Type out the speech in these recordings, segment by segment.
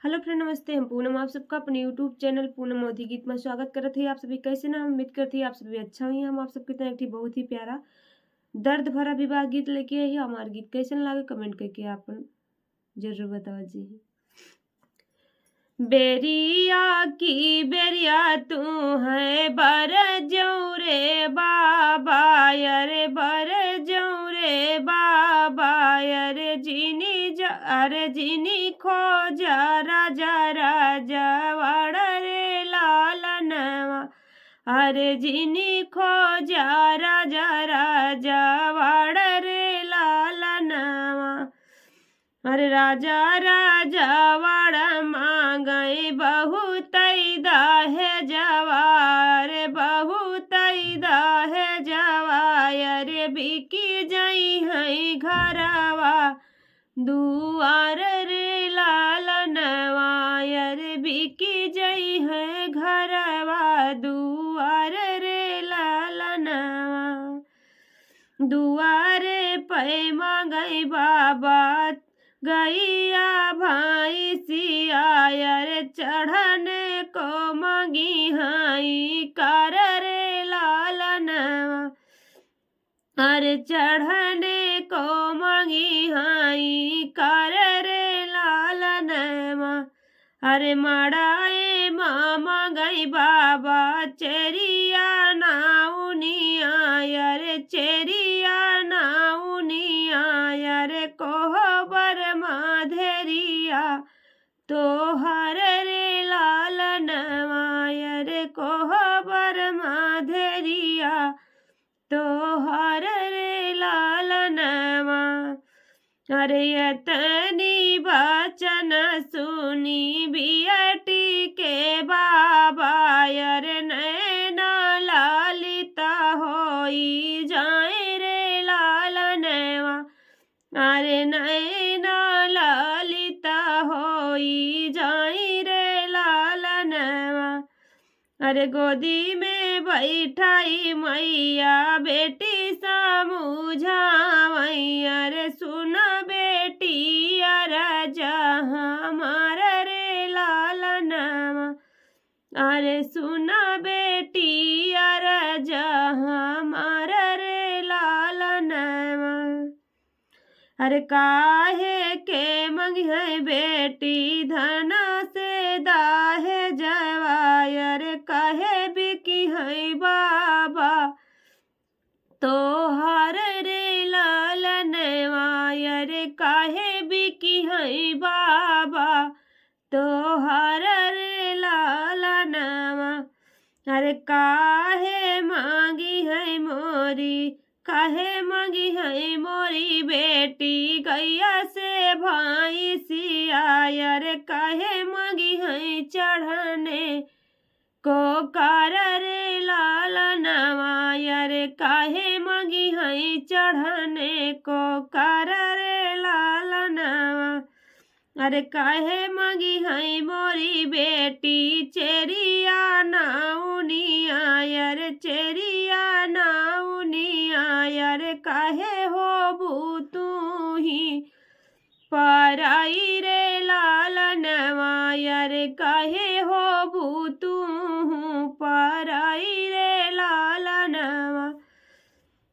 Hello friend, नमस्ते। हम पूनम आप सबका अपने यूट्यूब चैनल पूनम मोदी गीत में स्वागत करत है। आप सभी कैसे ना, हम उम्मीद करते हैं आप सभी अच्छा हुई। हम आप सबके तरह एक बहुत ही प्यारा दर्द भरा विवाह गीत लेके आई है। हमारा गीत कैसे लगे कमेंट करके आप जरूर बताओ जी। बेरिया की बेरिया तू है बर रे बाबा, अरे बर रे बाबा, अरे जीनी खो जा राजा राजा वाड़ रे लालनवा, अरे जीनी खो जा राजा राजा वाड़ रे लालनवा। अरे राजा राजा वाड़ा मांगई बहुत है जवार, बहुत है जवार, अरे बिकी जई है घरवा दुआर रे लालनवा, अरे बिकी जई है घरवा दुआर रे लालनवा। दुआरे पे मांगई बाबा गैया भाई सिया, अरे चढ़ने को मांगी हाई कर रे लालनवा, अरे चढ़ने को मांगी हाई कर रे लालनवा। अरे माड़ाए मामा गई बाबा चेरिया नाउनिया, अरे चेरिया नाउनिया, अरे कोहबर माधेरिया तो हर रे लालनवा, अरे कोहबर माधेरिया तो हर रे लालनवा। अरे यतनी वचन सुनी बियटी के बाबा, अरे नैना लालिता होई जाए रे लालनवा, अरे नैना लालिता होई जाए रे लालनवा। अरे गोदी में बैठाई मैया बेटी समझावई, अरे सुन बेटी राजा हमार रे लालनवा, अरे सुन बेटी राजा हमार रे लालनवा। अरे काहे के मंगे बेटी धना से दाहे जवाय, अरे काहे बिकी है बाबा तो हर रे लालनवा, अरे काहे बिकी है बाबा तो हर रे लालनवा। अरे काहे मांगी है मोरी, काहे मांगी है मोरी बेटी गैया से भाई सिया, अरे काहे मांगी है चढ़ने को कर रे लालनवा, अरे काहे मांगी है चढ़ने को कर रे लालनवा। अरे काहे मांगी है मोरी बेटी चेरिया नाउनिया, अरे चेरिया नाउनिया, अरे काहे हो बू तू ही पराई रे लालनवा, अरे काहे हो बू तू पराई रे लालनवा।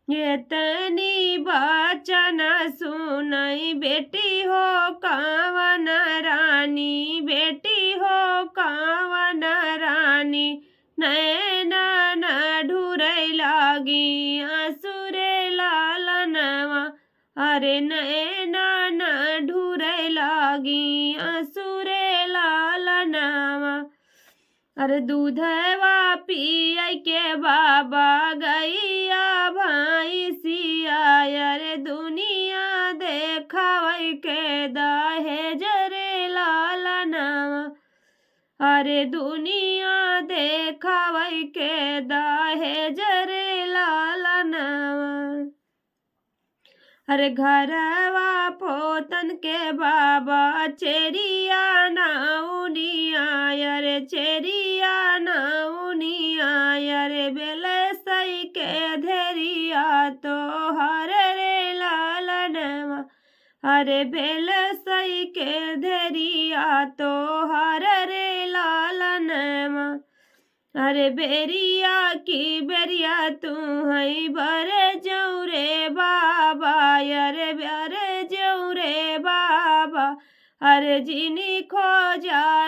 इतनी वचन सुनई बेटी हो कावन रानी, बेटी हो कावन रानी, नैना न ढूरै लागी आंसुरे लालनवा, अरे नैना न ढूरै लागी आंसुरे लालनवा। अरे दूधवा पिय के बाबा गैया भाई सिया, अरे दुनिया देखावै के दहेज रे लालनवा, अरे दुनिया देखावै के दहेज रे लालनवा। अरे घरवा पोतन के बाबा चेरिया नाउनिया, अरे चेरिया नाउनिया, अरे बेलसई के धेरिया तो हर रे लालनवा, अरे बेलसई के धेरिया तो अरे बेरिया की बेरिया तू हई बरे जऊ रे बाबा, अरे जाऊँ रे बाबा, अरे जिनी खो जा